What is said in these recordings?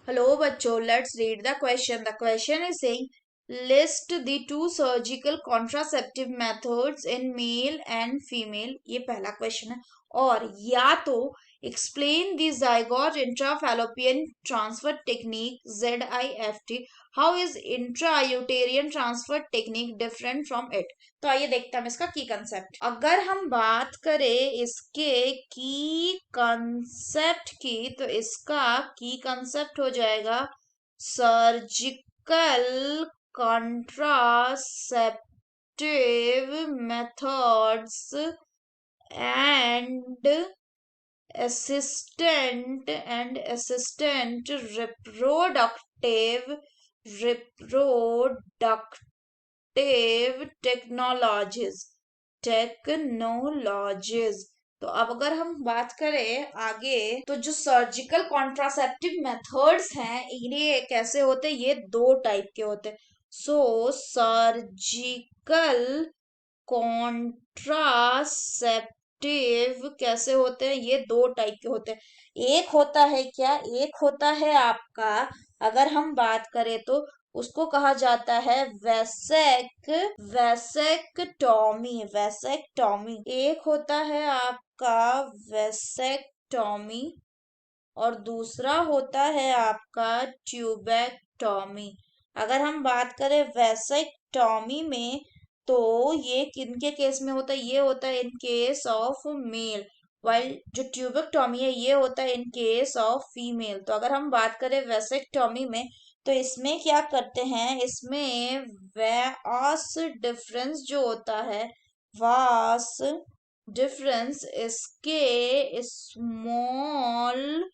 Hello बच्चों, let's read the question. The question is saying list the two surgical contraceptive methods in male and female. ये पहला question है। और या तो explain the zygote intrafallopian transfer technique ZIFT. How is intrauterine transfer technique different from it? तो आइए देखते हैं हम इसका की कंसेप्ट। अगर हम बात करें इसके की कंसेप्ट की, तो इसका की कंसेप्ट हो जाएगा surgical contraceptive methods and assistant reproductive technologies. तो अब अगर हम बात करें आगे, तो जो सर्जिकल कॉन्ट्रासेप्टिव मेथड्स हैं ये कैसे होते हैं? ये दो टाइप के होते हैं। सर्जिकल कॉन्ट्रासेप्टिव कैसे होते हैं? ये दो टाइप के होते हैं। एक होता है क्या? एक होता है आपका, अगर हम बात करें तो उसको कहा जाता है वैसेक्टॉमी। एक होता है आपका वैसेक्टॉमी और दूसरा होता है आपका ट्यूबेक्टॉमी। अगर हम बात करें वैसेक्टॉमी में, तो ये किनके केस में होता है? ये होता है in case of male, while जो ट्यूबेक्टॉमी है ये होता है इन केस ऑफ फीमेल। तो अगर हम बात करें वैसेक्टॉमी में, तो इसमें क्या करते हैं? इसमें वास डिफरेंस जो होता है, वास डिफरेंस इसके स्मॉल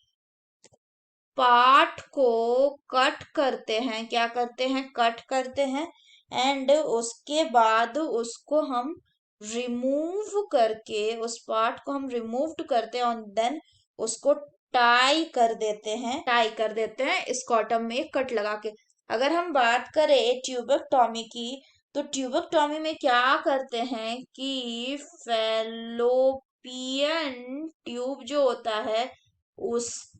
पार्ट को कट करते हैं। क्या करते हैं? कट करते हैं। एंड उसके बाद उसको हम रिमूव करके, उस पार्ट को हम रिमूव करते हैं और देन उसको टाई कर देते हैं स्कॉटम में कट लगा के। अगर हम बात करें ट्यूबेक्टॉमी की, तो ट्यूबेक्टॉमी में क्या करते हैं कि फैलोपियन ट्यूब जो होता है उस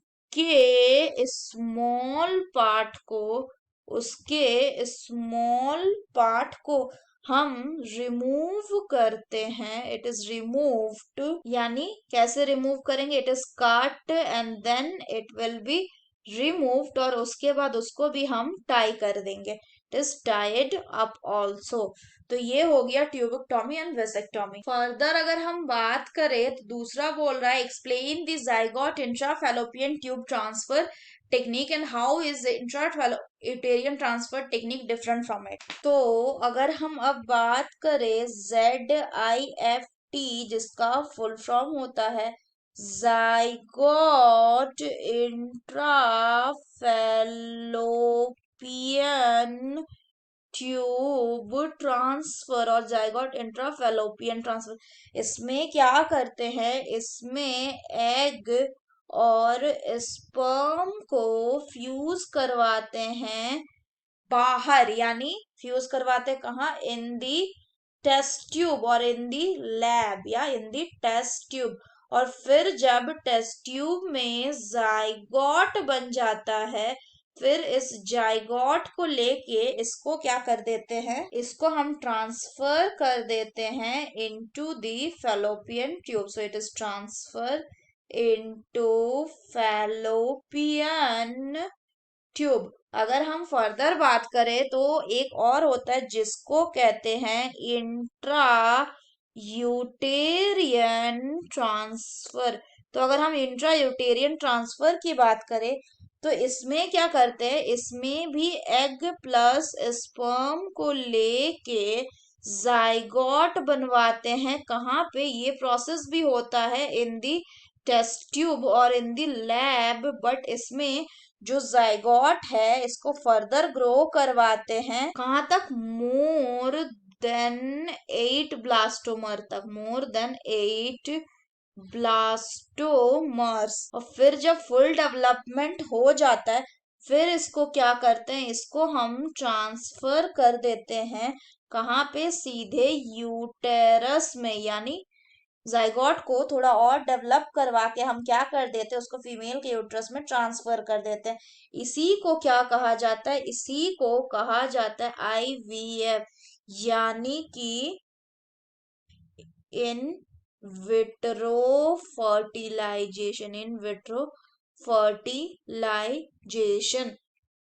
उसके स्मॉल पार्ट को हम रिमूव करते हैं। इट इज रिमूव्ड, यानी कैसे रिमूव करेंगे? It is cut and then it will be removed, और उसके बाद उसको भी हम टाई कर देंगे। It is tied up also. तो ये हो गया ट्यूबेक्टॉमी एंड वेसेक्टॉमी। फर्दर अगर हम बात करें, तो दूसरा बोल रहा है explain the zygote intrafallopian tube transfer technique and how is intrafallopian transfer technique different from it. तो अगर हम अब बात करें ZIFT, जिसका फुल फॉर्म होता है जाइगोट इंट्राफैलोपियन ट्यूब ट्रांसफर और जाइगोट इंट्राफैलोपियन ट्रांसफर, इसमें क्या करते हैं? इसमें एग और स्पर्म को फ्यूज करवाते हैं बाहर, यानी फ्यूज करवाते कहाँ? इन दी टेस्ट ट्यूब और इन दी लैब या इन दी टेस्ट ट्यूब। और फिर जब टेस्ट ट्यूब में जाइगोट बन जाता है, फिर इस जाइगोट को लेके इसको क्या कर देते हैं? इसको हम ट्रांसफर कर देते हैं into the fallopian tube. So it is transfer into fallopian tube. अगर हम फर्दर बात करें, तो एक और होता है जिसको कहते हैं इंट्रा यूटेरियन ट्रांसफर। तो अगर हम इंट्रा यूटेरियन ट्रांसफर की बात करें, तो इसमें क्या करते हैं? इसमें भी एग प्लस स्पर्म को लेके जाइगोट बनवाते हैं। कहाँ पे? ये प्रोसेस भी होता है इन दी टेस्ट ट्यूब और इन दी लैब, बट इसमें जो जाइगोट है इसको फर्दर ग्रो करवाते हैं। कहाँ तक? मोर देन 8 ब्लास्टोमर तक, मोर देन 8 ब्लास्टोमर्स। और फिर जब फुल डेवलपमेंट हो जाता है, फिर इसको क्या करते हैं? इसको हम ट्रांसफर कर देते हैं कहाँ पे? सीधे यूटेरस में, यानी जाइगोट को थोड़ा और डेवलप करवा के हम क्या कर देते हैं, उसको फीमेल के यूट्रस में ट्रांसफर कर देते हैं। इसी को क्या कहा जाता है, इसी को कहा जाता है आईवीएफ, यानी कि in vitro fertilization, in vitro fertilization.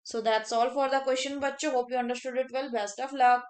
So that's all for the question, बच्चों. Hope you understood it well. Best of luck.